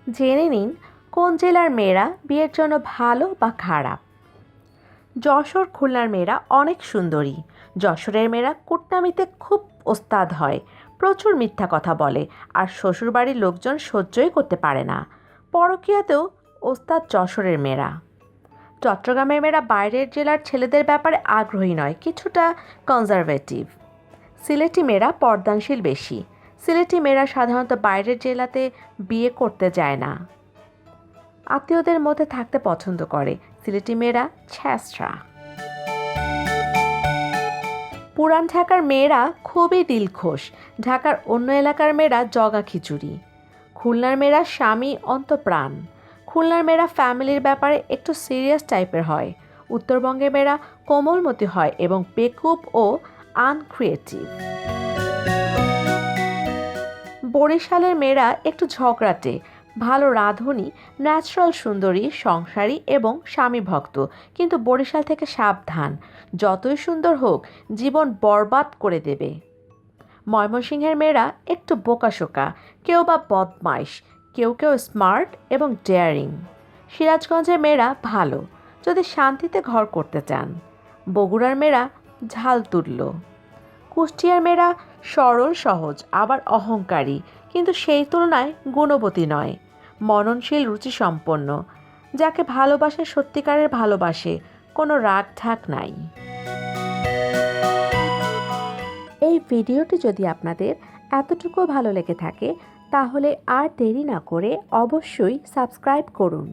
জেনে নিন কোন জেলার মেয়েরা বিয়ের জন্য ভালো বা খারাপ। যশোর খুলনার মেয়েরা অনেক সুন্দরী। যশোরের মেয়েরা কুটনামিতে খুব ওস্তাদ হয়, প্রচুর মিথ্যা কথা বলে, আর শ্বশুরবাড়ির লোকজন সহ্যই করতে পারে না। পরকীয়াতেও ওস্তাদ যশোরের মেয়েরা। চট্টগ্রামের মেয়েরা বাইরের জেলার ছেলেদের ব্যাপারে আগ্রহী নয়, কিছুটা কনজারভেটিভ। সিলেটি মেয়েরা পর্দানশীল বেশি। সিলেটি মেয়েরা সাধারণত বাইরের জেলাতে বিয়ে করতে যায় না, আত্মীয়দের মধ্যে থাকতে পছন্দ করে। সিলেটি মেয়েরা ছ্যাঁচড়া। পুরান ঢাকার মেয়েরা খুবই দিলখোশ। ঢাকার অন্য এলাকার মেয়েরা জগা খিচুড়ি। খুলনার মেয়েরা স্বামী অন্তপ্রাণ। খুলনার মেয়েরা ফ্যামিলির ব্যাপারে একটু সিরিয়াস টাইপের হয়। উত্তরবঙ্গের মেয়েরা কোমলমতি হয় এবং বেকুব ও আনক্রিয়েটিভ। বরিশালের মেয়েরা একটু ঝগড়াটে, ভালো রাঁধুনি, ন্যাচারাল সুন্দরী, সংসারী এবং স্বামীভক্ত। কিন্তু বরিশাল থেকে সাবধান, যতই সুন্দর হোক জীবন বরবাদ করে দেবে। ময়মনসিংহের মেয়েরা একটু বোকাশোকা, কেউ বা বদমাইশ, কেউ কেউ স্মার্ট এবং ডেয়ারিং। সিরাজগঞ্জের মেয়েরা ভালো, যদি শান্তিতে ঘর করতে চান। বগুড়ার মেয়েরা ঝাল তুলল। কুষ্টিয়ার মেয়েরা সরল সহজ আবার অহংকারী, কিন্তু সেই তুলনায় গুণবতী নয়। মননশীল, রুচিসম্পন্ন, যাকে ভালোবাসে সত্যিকারের ভালোবাসে, কোনো রাগ ঢাক নাই। এই ভিডিওটি যদি আপনাদের এতটুকু ভালো লেগে থাকে তাহলে আর দেরি না করে অবশ্যই সাবস্ক্রাইব করুন।